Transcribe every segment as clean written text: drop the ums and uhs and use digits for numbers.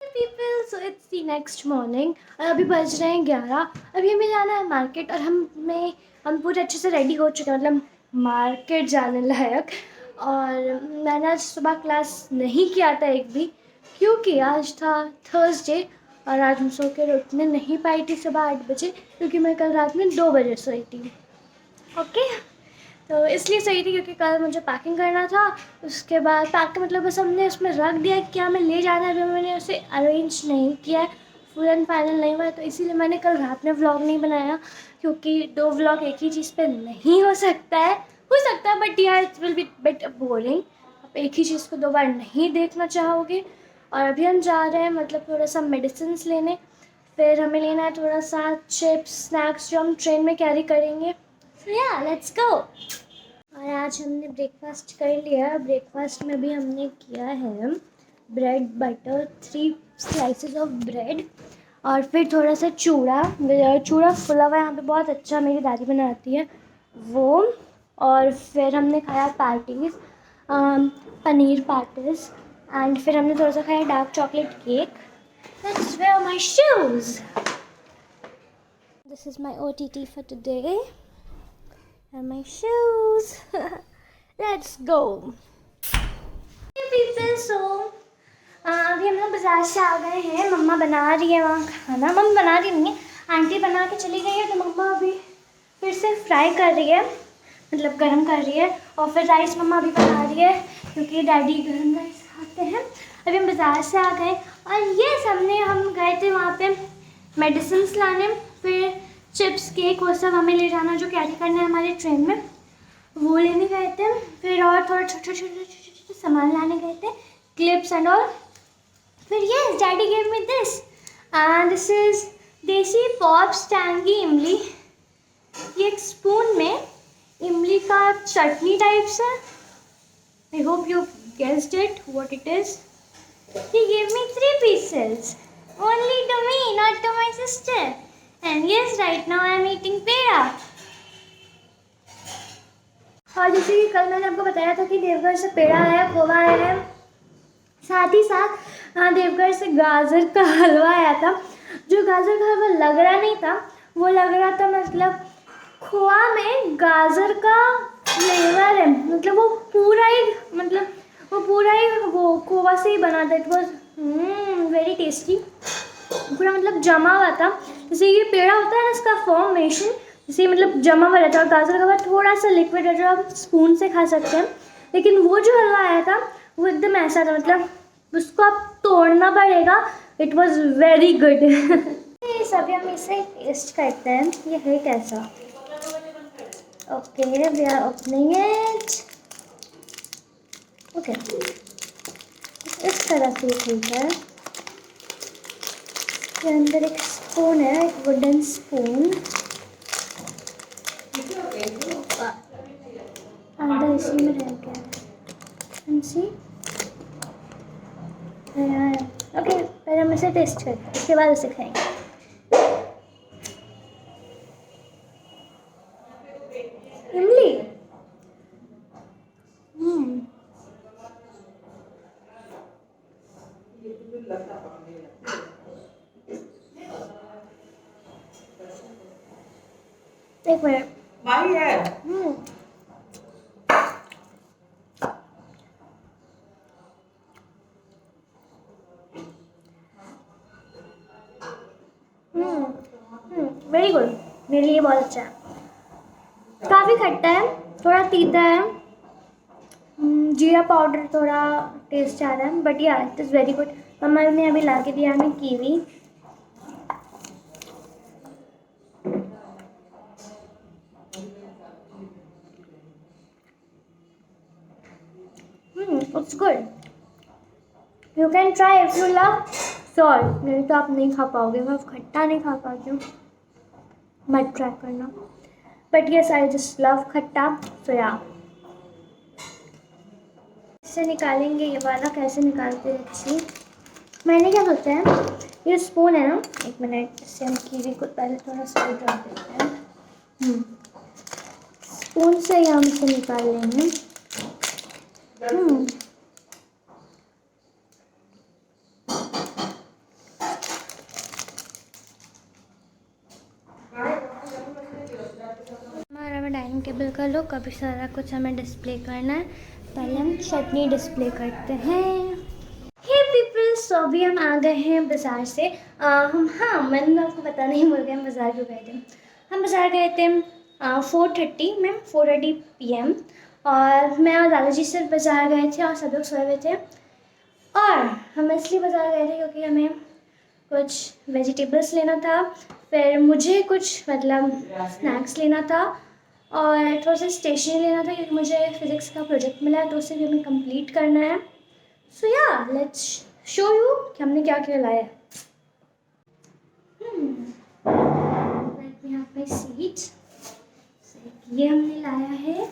People, so it's the next morning और अभी बज रहे हैं 11। अभी हमें जाना है मार्केट और हम पूरे अच्छे से रेडी हो चुके हैं, मतलब मार्केट जाने लायक। और मैंने आज सुबह क्लास नहीं किया था एक भी, क्योंकि आज था थर्सडे और आज मैं सो के उठने नहीं पाई थी सुबह 8 बजे, क्योंकि मैं कल रात में 2 बजे सोई थी। ओके, तो इसलिए सही थी क्योंकि कल मुझे पैकिंग करना था। उसके बाद पैक मतलब बस हमने उसमें रख दिया कि क्या मैं ले जाना है, अभी मैंने उसे अरेंज नहीं किया है, फुल एंड फाइनल नहीं हुआ है। तो इसीलिए मैंने कल रात में व्लॉग नहीं बनाया, क्योंकि 2 व्लॉग एक ही चीज़ पे नहीं हो सकता है। हो सकता है बट यार it will be bit boring. आप एक ही चीज़ को 2 बार नहीं देखना चाहोगे। और अभी हम जा रहे हैं मतलब थोड़ा सा मेडिसिन लेने, फिर हमें लेना है थोड़ा सा चिप्स स्नैक्स जो हम ट्रेन में कैरी करेंगे। सो या लेट्स गो। और आज हमने ब्रेकफास्ट कर लिया। ब्रेकफास्ट में भी हमने किया है bread butter, 3 slices of bread और फिर थोड़ा सा चूड़ा चूड़ा फुला हुआ यहाँ पे बहुत अच्छा मेरी दादी बनाती है वो। और फिर हमने खाया पैटीज़, पनीर पैटीज़। एंड फिर हमने थोड़ा सा खाया dark chocolate cake. Let's wear my shoes. This is my OTT for today and my shoes. Let's go. Hey people, so अभी हम लोग बाज़ार से आ गए हैं। मम्मा बना रही है वहाँ खाना। मम्मी बना रही नहीं है, आंटी बना के चली गई है। तो मम्मा अभी फिर से फ्राई कर रही है, मतलब गरम कर रही है। और फिर राइस मम्मा अभी बना रही है, क्योंकि डैडी गरम राइस खाते हैं। अभी हम बाज़ार से आ गए और ये सामने हम गए थे वहाँ पे मेडिसिन लाने, फिर चिप्स केक वो सब हमें ले जाना जो कैरी करना है हमारे ट्रेन में, वो लेने गए थे। फिर और थोड़ा छोटे छोटे सामान लाने गए थे, क्लिप्स एंड ऑल। फिर yes daddy gave me this and this is देसी पॉप्स टैंगी इमली। ये एक स्पून में इमली का चटनी टाइप्स है। I hope you guessed it what it is. He gave me 3 pieces, only to me, not to my sister. And yes, right now I am eating पेड़ा। और जैसे कि कल मैंने आपको बताया था कि देवघर से पेड़ा आया, खोवा आया है, साथ ही साथ देवघर से गाजर का हलवा आया था। जो गाजर का हलवा लग रहा नहीं था, वो लग रहा था मतलब खोआ में गाजर का फ्लेवर है, मतलब वो पूरा ही वो खोवा से ही बना था। इट वॉज वेरी टेस्टी, पूरा मतलब जमा हुआ था। जैसे ये पेड़ा होता है ना, इसका फॉर्मेशन जैसे मतलब जमा हुआ रहता है। और गाजर का हलवा थोड़ा सा लिक्विड है जो आप स्पून से खा सकते हैं, लेकिन वो जो हलवा आया था वो एकदम ऐसा था, मतलब उसको आप तोड़ना पड़ेगा। It was very good. सभी हम इसे टेस्ट करते हैं, ये है कैसा। Okay, we are opening it. Okay, इस तरह से खुलता है। इसके अंदर एक स्पून है, एक वुडन स्पून। आधा इसी में रह गया है। ओके, पहले हम इसे टेस्ट करते हैं, उसके बाद उसे खाएंगे। इमली एक मिनट भाई है। वेरी गुड, मेरे लिए बहुत अच्छा है। काफ़ी खट्टा है, थोड़ा तीता है, जीरा पाउडर थोड़ा टेस्ट आ रहा है, बट या इट इज़ वेरी गुड। मम्मा ने अभी ला के दिया हमें kiwi. It's good, you can try if you love salt. नहीं तो आप नहीं खा पाओगे, मैं खट्टा नहीं खा पाती हूँ, मत ट्राई करना। But yes I just love खट्टा, सो या। इससे निकालेंगे ये वाला, कैसे निकालते हैं अच्छी। मैंने क्या सोचा है, ये स्पून है ना, एक मिनट, इससे हम कीवी को पहले थोड़ा साइड रख देते हैं। स्पून से ही हम इसे निकाल लेंगे। टेबल का लुक। अभी सारा कुछ हमें डिस्प्ले करना है। पहले हम चटनी डिस्प्ले करते हैं। हे पीपल, सो अभी हम आ गए हैं बाज़ार से। मैंने आपको पता नहीं भूल गया हम बाज़ार क्यों गए थे। हम बाज़ार गए थे 4:30 PM, और मैं और दादाजी सिर्फ बाज़ार गए थे और सब लोग सोए हुए थे। और हम इसलिए बाज़ार गए थे क्योंकि हमें कुछ वेजिटेबल्स लेना था, फिर मुझे कुछ मतलब स्नैक्स लेना था, और थोड़ा सा स्टेशनरी लेना था क्योंकि मुझे फिज़िक्स का प्रोजेक्ट मिला है तो उसे भी हमें कंप्लीट करना है। सो या लेट्स शो यू कि हमने क्या क्या लाया है। Let me have my seat. ये हमने लाया है,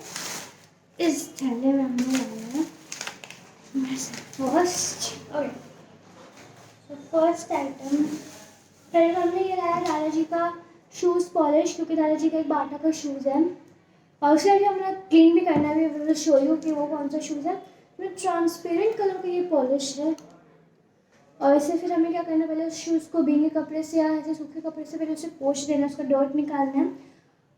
इस थैले में हमने लाया है फर्स्ट आइटम। पहले तो हमने ये लाया दादाजी का शूज़ पॉलिश, क्योंकि दादाजी का एक बाटा का शूज़ है और उसे भी हमने क्लीन भी करना है। भी शो यू कि वो कौन सा शूज़ है। ट्रांसपेरेंट कलर का ये पॉलिश है, और इसे फिर हमें क्या करना है, पहले उस शूज़ को भीगे कपड़े से या ऐसे सूखे कपड़े से पहले उसे पोंछ देना, उसका डॉट निकालना है,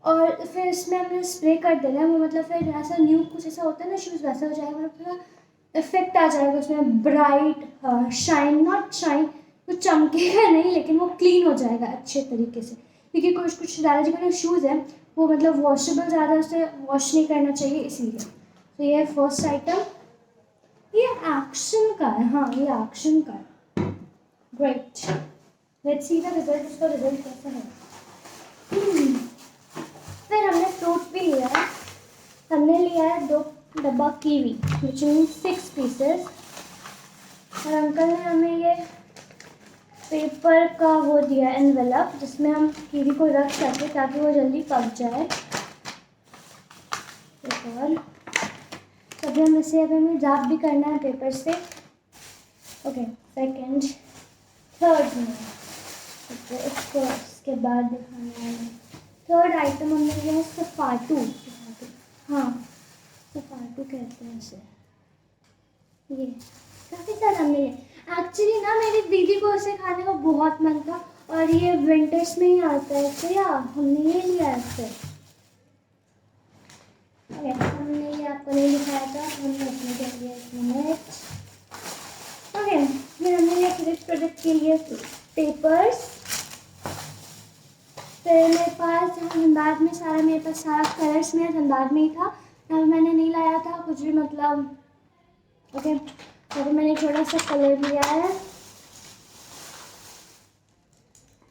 और फिर इसमें हमने स्प्रे कर देना है। वो मतलब फिर ऐसा न्यू कुछ ऐसा होता है ना शूज़, वैसा हो जाएगा, मतलब पूरा इफेक्ट आ जाएगा उसमें, ब्राइट शाइन, नॉट शाइन, कुछ चमकेगा नहीं लेकिन वो क्लीन हो जाएगा अच्छे तरीके से। क्योंकि कुछ दादाजी का जो शूज़ है वो मतलब वॉशेबल ज़्यादा, उसे वॉश नहीं करना चाहिए इसीलिए। तो ये फर्स्ट आइटम, ये एक्शन का है। हाँ, ये एक्शन का है। Great, let's see the result. उसका रिजल्ट कैसा है। फिर हमने फ्रूट भी लिया है। हमने लिया है 2 डब्बा कीवी, विच मीन 6 पीसेस। और अंकल ने हमें ये पेपर का वो दिया एनवेलप, जिसमें हम कीवी को रख सकें ताकि वो जल्दी पक जाए। और तभी हम इसे अब हमें रैप भी करना है पेपर से। ओके, सेकेंड थर्ड में इसके बाद दिखाना है। थर्ड आइटम हमने लिया है सफाटू। हाँ, सफाटू कहते हैं इसे। ये काफ़ी सारा हमने लिया। एक्चुअली ना मेरी दीदी को इसे खाने का बहुत मन था, और ये विंटर्स में ही आता है, तो या हमने ये लिया इसे। हमने ये आपको नहीं दिखाया था, हमने अपने के लिए इसमें ओके। फिर हमने ये फिजिक्स प्रोजेक्ट के लिए पेपर्स। फिर मेरे पास धनबाद में सारा, मेरे पास सारा कलर्स मेरा धनबाद में ही था, अब मैंने नहीं लाया था कुछ भी, मतलब ओके। तो मैंने छोटा सा कलर लिया है,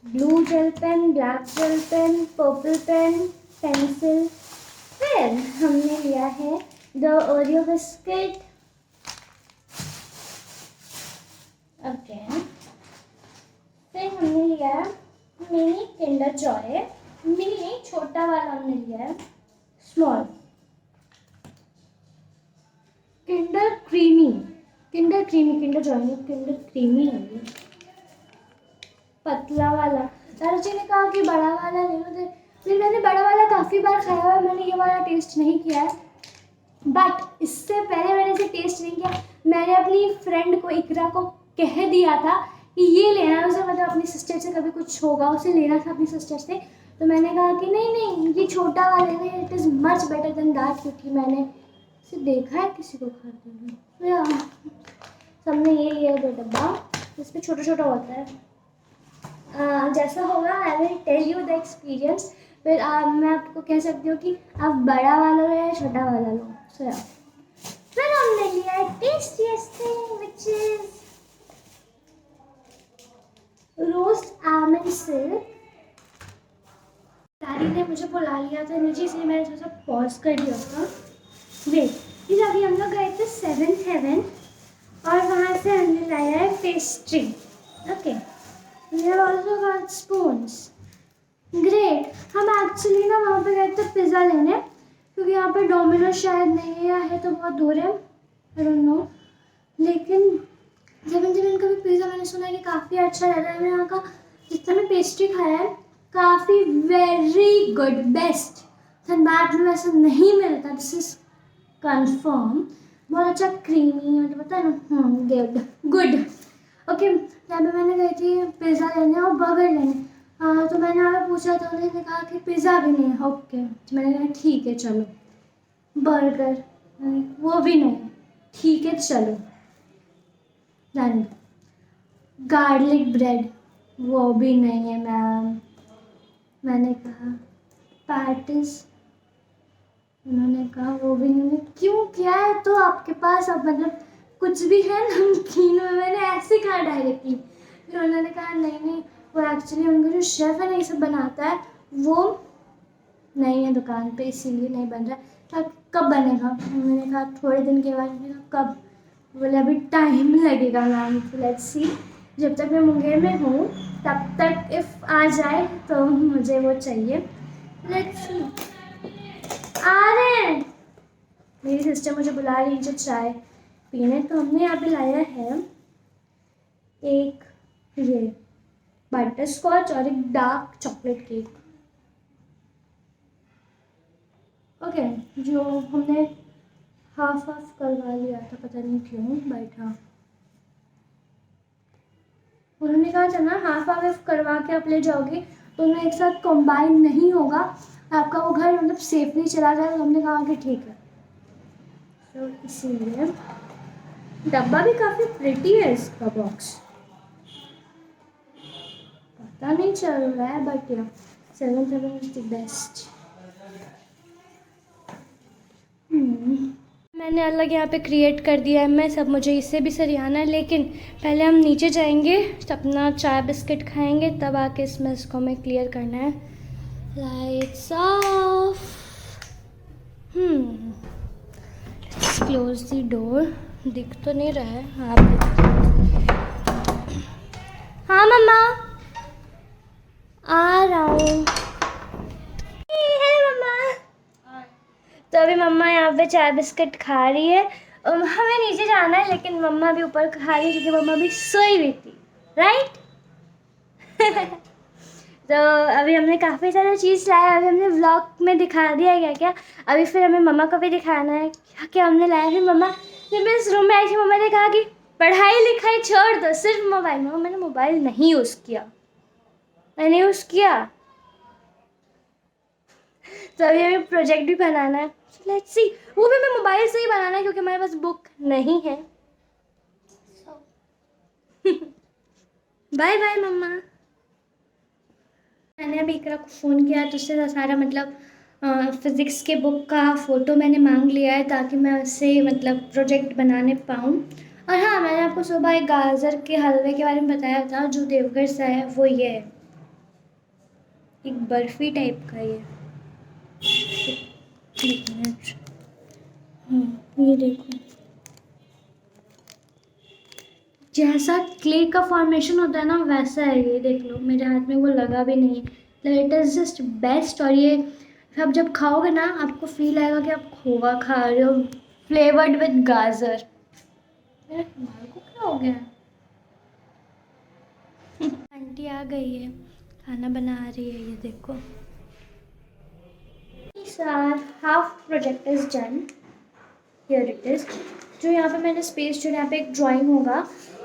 blue gel pen, black gel pen, purple pen, pencil. फिर हमने लिया है द ओरियो बिस्किट। ओके, फिर हमने लिया है मिनी किंडर जॉय। मिनी छोटा वाला हमने लिया है, small. Kinder creamy, Kinder Joy नहीं, किंडर क्रीमी है ये, पतला वाला। दादाजी ने कहा कि बड़ा वाला ले लो, फिर मैंने बड़ा वाला काफ़ी बार खाया हुआ है, मैंने ये वाला टेस्ट नहीं किया है। बट इससे पहले मैंने इसे टेस्ट नहीं किया। मैंने अपनी फ्रेंड को, इकरा को कह दिया था कि ये लेना है, उसे मतलब अपनी सिस्टर से कभी कुछ होगा उसे लेना था अपनी सिस्टर से, तो मैंने कहा कि नहीं ये छोटा वाला है, it is much better than that, क्योंकि मैंने इसे देखा है किसी को खाते हुए। सबने ये लिया 2 डब्बा, इसमें छोटा छोटा होता है। जैसा होगा I will tell you the experience. फिर मैं आपको कह सकती हूँ कि आप बड़ा वाला लो या छोटा वाला लो। फिर हमने लिया है tastiest thing which is roast almond silk. दादी ने मुझे बुला लिया था नीचे, इसलिए मैंने थोड़ा सा पॉज कर दिया था। वेट, इस अभी हम लोग गए थे 7th हेवन, और वहाँ से हमने लाया है pastry. Okay, we have also got spoons. Great. हम एक्चुअली ना वहाँ पे गए थे पिज़्ज़ा लेने, क्योंकि यहाँ पे डोमिनोज शायद नहीं है, या है तो बहुत दूर है, आई डोंट नो। लेकिन जब इनका भी पिज़्ज़ा मैंने सुना है कि काफ़ी अच्छा रहता है। यहाँ का जितना मैं पेस्ट्री खाया है काफ़ी वेरी गुड, बेस्ट। धनबाद में वैसा नहीं मिलता, दिस इज कन्फर्म। बहुत अच्छा क्रीमी, मतलब पता है ना, गुड। ओके, जब मैंने गई थी पिज़्ज़ा लेने और बर्गर लेने, हाँ, तो मैंने यहाँ पे पूछा तो उन्होंने कहा कि पिज़्ज़ा भी नहीं है। ओके, तो मैंने कहा ठीक है चलो। बर्गर, वो भी नहीं है। ठीक है चलो। डन। गार्लिक ब्रेड, वो भी नहीं है मैम। मैंने कहा पैटिस, उन्होंने कहा वो भी नहीं है। क्यों, क्या है तो आपके पास? अब मतलब कुछ भी है नमकीन में? मैंने ऐसे कहा डायरेक्टली। फिर उन्होंने कहा नहीं नहीं, वो एक्चुअली उनका जो शेफ़ है ना ये सब बनाता है, वो नहीं है दुकान पे, इसीलिए नहीं बन रहा है। तो कब बनेगा? मैंने कहा थोड़े दिन के बाद। मैंने कहा कब? बोले अभी टाइम लगेगा मैम, तो लेट्स सी। जब तक मैं मुंगेर में हूँ तब तक इफ़ आ जाए तो मुझे वो चाहिए। Let's see. आ रहे हैं। मेरी सिस्टर मुझे बुला रही है जो चाय पीने, तो हमने यहाँ पे लाया है एक ये बटर स्कॉच और एक डार्क चॉकलेट केक। ओके, जो हमने हाफ हाफ करवा लिया था, पता नहीं क्यों, बट हाँ उन्होंने कहा था ना हाफ हाफ करवा के आप ले जाओगे तो उन्हें एक साथ कंबाइन नहीं होगा, आपका वो घर मतलब सेफली चला जाए। तो हमने कहा कि ठीक है। तो इसीलिए डब्बा भी काफ़ी प्रिटी है इसका बॉक्स, पता नहीं चल रहा है बट या 7 इज द बेस्ट। मैंने अलग यहाँ पे क्रिएट कर दिया है मैं सब, मुझे इससे भी सरियाना है, लेकिन पहले हम नीचे जाएंगे तो अपना चाय बिस्किट खाएंगे, तब आके इस मेस को हमें क्लियर करना है। Lights off. Let's close the door. दिख तो नहीं रहा है? हाँ मम्मा, आ रहा हूँ। हेलो मम्मा। तो अभी मम्मा यहाँ पे चाय बिस्किट खा रही है। हमें नीचे जाना है लेकिन मम्मा भी ऊपर खा रही है क्योंकि मम्मा भी सोई हुई थी, राइट? तो अभी हमने काफ़ी सारा चीज़ लाया। अभी हमने व्लॉग में दिखा दिया है क्या क्या। अभी फिर हमें मम्मा को भी दिखाना है क्या क्या हमने लाया। फिर मम्मा, जब मैं इस रूम में आई थी मम्मा ने कहा कि पढ़ाई लिखाई छोड़ दो, सिर्फ मोबाइल। मम्मा मैंने मोबाइल नहीं यूज़ किया, मैंने यूज़ किया। तो अभी हमें प्रोजेक्ट भी बनाना है, लेट्स सी। वो भी हमें मोबाइल से ही बनाना है क्योंकि हमारे पास बुक नहीं है। बाय बाय मम्मा। मैंने अभी इकरा को फ़ोन किया तो उससे सारा मतलब फिज़िक्स के बुक का फ़ोटो मैंने मांग लिया है ताकि मैं उससे मतलब प्रोजेक्ट बनाने पाऊँ। और हाँ, मैंने आपको सुबह एक गाजर के हलवे के बारे में बताया था जो देवघर से है, वो ये है, एक बर्फ़ी टाइप का ये। एक मिनट, हाँ ये देखो, जैसा क्ले का फॉर्मेशन होता है ना वैसा है ये। देख लो मेरे हाथ में वो लगा भी नहीं है। It is just best. और ये आप जब खाओगे ना आपको फील आएगा कि आप खोवा खा रहे हो, फ्लेवर्ड विद गाजर। मेरे रुमाल को क्या हो गया? आंटी आ गई है, खाना बना रही है, ये देखो। Half project is done, here it is. जो यहाँ पे मैंने स्पेस जो यहाँ पे एक ड्राइंग होगा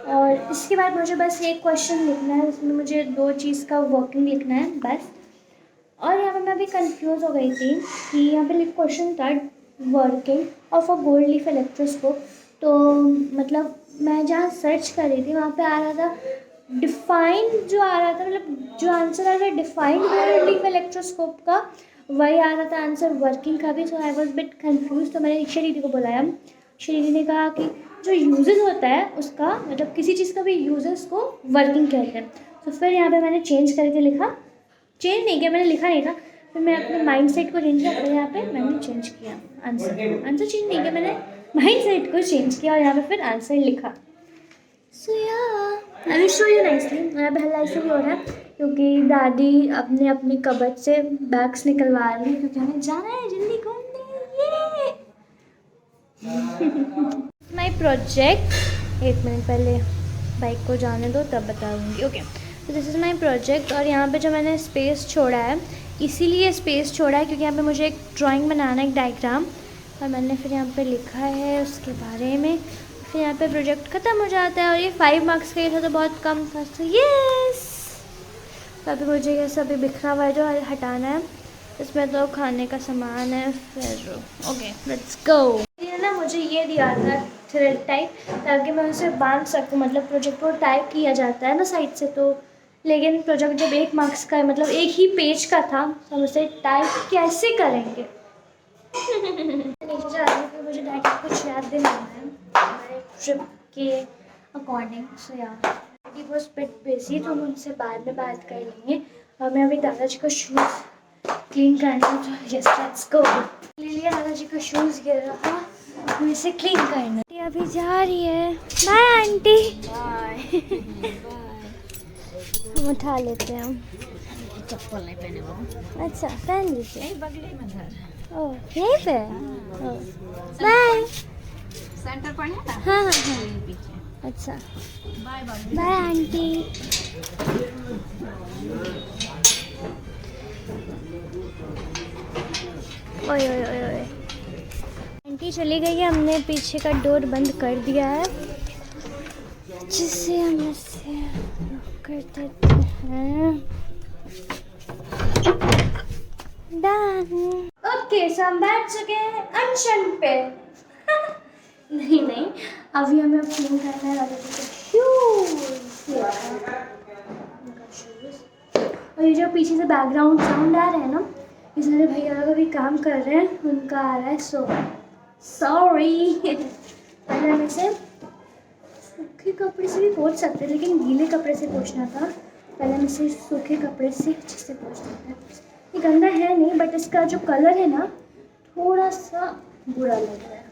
और इसके बाद मुझे बस एक क्वेश्चन लिखना है, उसमें मुझे 2 चीज़ का वर्किंग लिखना है बस। और यहाँ पे मैं अभी कंफ्यूज हो गई थी कि यहाँ पे क्वेश्चन था working of a gold leaf electroscope. तो मतलब मैं जहाँ सर्च कर रही थी वहाँ पे आ रहा था डिफाइंड, जो आ रहा था मतलब जो आंसर आ रहा था डिफाइंड गोल्ड लीफ इलेक्ट्रोस्कोप का, वही आ रहा था आंसर वर्किंग का भी। सो आई वॉज बिट कन्फ्यूज। तो मैंने ईशा दीदी को बुलाया। ईशा दीदी ने कहा कि जो यूजेस होता है उसका मतलब किसी चीज़ का भी यूजेस को वर्किंग कहते हैं। तो फिर यहाँ पे मैंने चेंज करके लिखा, चेंज नहीं किया, मैंने लिखा नहीं था, फिर मैं अपने माइंड सेट को चेंज किया, फिर यहाँ पे मैंने चेंज किया आंसर चेंज नहीं किया, मैंने माइंड सेट को चेंज किया और यहाँ पे फिर आंसर लिखा। सो या I will show you nicely. मेरा पहला ऐसे ही हो रहा है क्योंकि दादी अपने अपनी कबर्ड से बैग्स निकलवा रही है क्योंकि हमें जाना है जल्दी घूमने। माई प्रोजेक्ट, एक मिनट पहले बाइक को जाने दो तब बताऊँगी। ओके, तो दिस इज़ माई प्रोजेक्ट। और यहाँ पे जो मैंने स्पेस छोड़ा है, इसीलिए स्पेस छोड़ा है क्योंकि यहाँ पे मुझे एक ड्राइंग बनाना है, एक डायग्राम, और मैंने फिर यहाँ पे लिखा है उसके बारे में। फिर यहाँ पे प्रोजेक्ट ख़त्म हो जाता है और ये 5 मार्क्स का ही था तो बहुत कम था। तो येस, तो अभी मुझे ये सब बिखरा हुआ है जो हटाना है। इसमें तो खाने का सामान है। फिर ओके लेट्स गो। ये ना मुझे ये दिया था थ्रेड टाइप, ताकि मैं उसे बांध सकूँ। मतलब प्रोजेक्ट को टाइप किया जाता है ना साइड से, तो लेकिन प्रोजेक्ट जब 1 मार्क्स का है, मतलब 1 ही पेज का था, तो हम उसे टाइप कैसे करेंगे। नीचे जा रही हूँ कि मुझे डैडी को कुछ याद दिलाना है हमारे ट्रिप के अकॉर्डिंग। सो यार डैडी वॉज बिट बिजी, तो हम उनसे बाद में बात कर लेंगे। और मैं अभी दादाजी का शूज़ क्लीन करना है, तो यस लेट्स गो। ले लिया दादाजी का शूज़ गिर रहा, हम इसे क्लीन करना है। अभी जा रही है। Bye aunty. बाय। हम उठा लेते हैं। हम चप्पल नहीं पहने वो। अच्छा पहन लीजिए। यही बगले में घर। ओह यहीं पे। बाय। सेंटर पर है ना। हाँ हाँ हाँ यही पीछे। अच्छा बाय बाय। Bye aunty. ओए ओए ओए ओए आंटी चली गई है। हमने पीछे का डोर बंद कर दिया है, जिससे हम इसे लॉक कर देते हैं। डन। ओके सो हम बैठ चुके हैं अनशन पे। नहीं नहीं, अभी हमें क्लीन करना है दादाजी के शूज। और ये जो पीछे से बैकग्राउंड साउंड आ रहा है ना, ये सारे भैया लोग अभी काम कर रहे हैं, उनका आ रहा है। So sorry. पहले हम इसे सूखे कपड़े से भी पोंछ सकते हैं, लेकिन गीले कपड़े से पोंछना था। पहले हम इसे सूखे कपड़े से अच्छे से पोंछ देते हैं। ये गंदा है नहीं, बट इसका जो कलर है ना थोड़ा सा बुरा लग रहा है।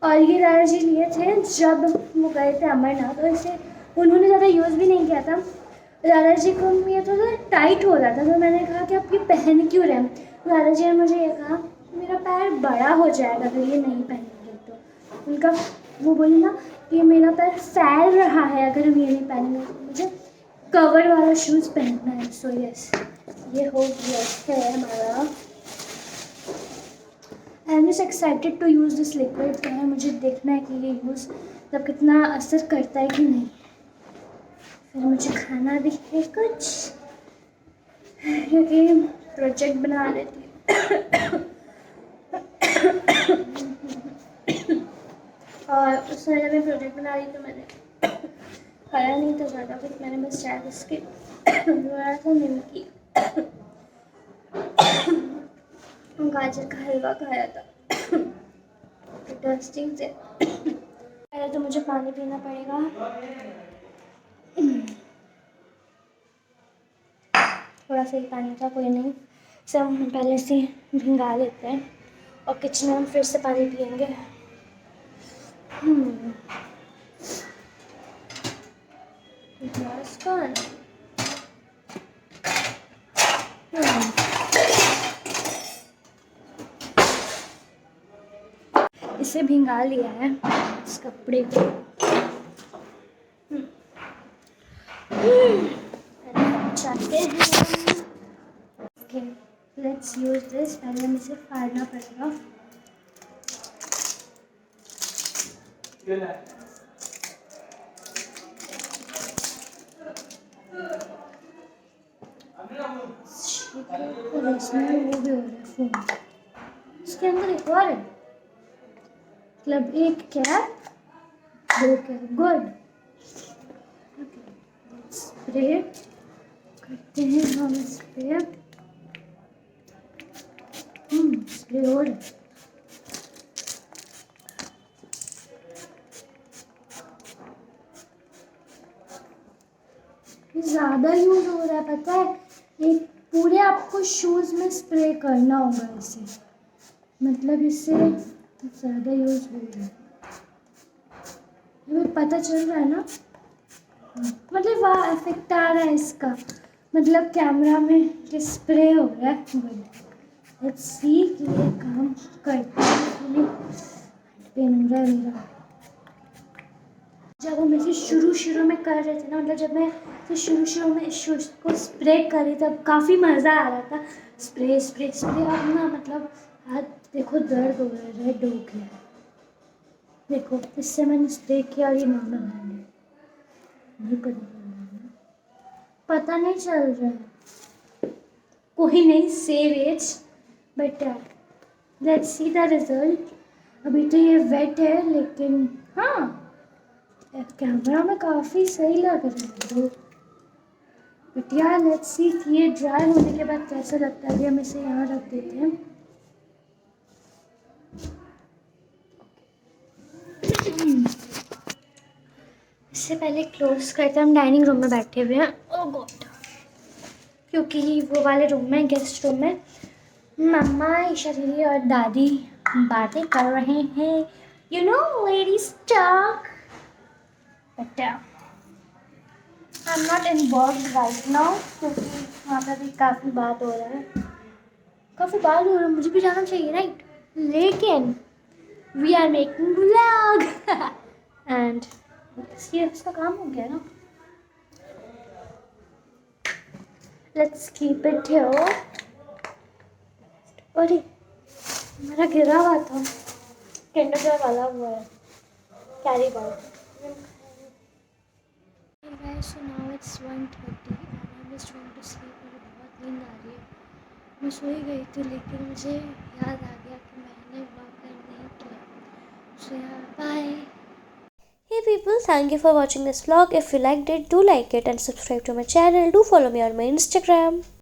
और ये दादाजी लिए थे जब वो गए थे अमरनाथ, तो इसे उन्होंने ज़्यादा यूज़ भी नहीं किया था। दादाजी को ये थोड़ा टाइट हो रहा था, तो मैंने कहा कि आप ये पहन क्यों रहे हैं। दादाजी ने मुझे ये कहा मेरा पैर बड़ा हो जाएगा अगर ये नहीं पहनेंगे। तो उनका वो बोले ना कि मेरा पैर फैल रहा है अगर हम ये नहीं पहनेंगे, तो मुझे कवर वाला शूज़ पहनना है। सो यस ये हो गया है हमारा। I am just excited to use this liquid. तो है मुझे देखना है कि ये यूज़ मतलब कितना असर करता है कि नहीं। फिर मुझे खाना भी है कुछ, क्योंकि प्रोजेक्ट बना रही थी। और उस समय जब मैं प्रोजेक्ट बना रही तो मैंने खाया नहीं था ज़्यादा कुछ। मैंने बस चाय बिस्किट थोड़ा सा निमकी गाजर का हलवा खाया था डस्टिंग से। पहले तो मुझे पानी पीना पड़ेगा। थोड़ा सा ही पानी था, कोई नहीं। इसे हम पहले से भिंगा लेते हैं और किचन में हम फिर से पानी पियेंगे। ग्लास कौन? इसे भिंगा लिया है इस कपड़े को। चाहते हैं ओके लेट्स यूज दिस। पहले हमें इसे फाड़ना पड़ेगा। और इसमें वो भी हो रहा है फोन। इसके अंदर एक और है, मतलब एक कैप 2 कैप। गुड। स्प्रे करते हैं हम इस पे। स्प्रे हो रहा है। ज़्यादा यूज़ हो रहा है, पता है। ये पूरे आपको शूज़ में स्प्रे करना होगा इसे, मतलब इससे ज़्यादा यूज़ हो रहा है। हमें पता चल रहा है ना, मतलब वाह इफेक्ट आ रहा है इसका, मतलब कैमरा में कि स्प्रे हो रहा है। गुड। लेट्स सी कि ये काम करता है कि नहीं। पेन हो रहा है मेरा। जब हम इसे शुरू में कर रहे थे ना, मतलब जब मैं इसे शुरू में इस शूज़ को स्प्रे कर रही तब काफ़ी मज़ा आ रहा था। Spray spray spray. अब ना मतलब हाथ देखो दर्द हो रहा है, रेड हो गया है। देखो इससे मैंने स्प्रे किया और ये नॉर्मल है। नहीं करना। पता नहीं चल रहा है। कोई नहीं, save edge, but let's see the result. अभी तो ये वेट है, लेकिन हाँ, कैमरा में काफ़ी सही लग रहा है। बट यार लेट्स सी ये ड्राई होने के बाद कैसा लगता है। अभी हम इसे यहाँ रख देते हैं। इससे पहले क्लोज करते हम डाइनिंग रूम में बैठे हुए हैं। ओह गॉड, क्योंकि वो वाले रूम में, गेस्ट रूम में, मम्मा, ईशा दीदी और दादी बातें कर रहे हैं। You know ladies talk. But I am not involve right now, क्योंकि वहाँ पर भी काफ़ी बात हो रहा है। काफ़ी बात हो रहा है, मुझे भी जाना चाहिए राइट, लेकिन we are making vlog and ये उसका काम हो गया ना। Let's keep it here. अरे मेरा गिरा हुआ था, किंडर जॉय वाला हुआ है, carry bag. So now it's 1:30 and I am just going to sleep. मुझे बहुत नींद आ रही है। मैं सोई गई थी, लेकिन मुझे याद आ गया कि मैंने व्लॉग नहीं किया। सो यार bye. Hey people, thank you for watching this vlog. If you liked it, do like it and subscribe to my channel. Do follow me on my Instagram.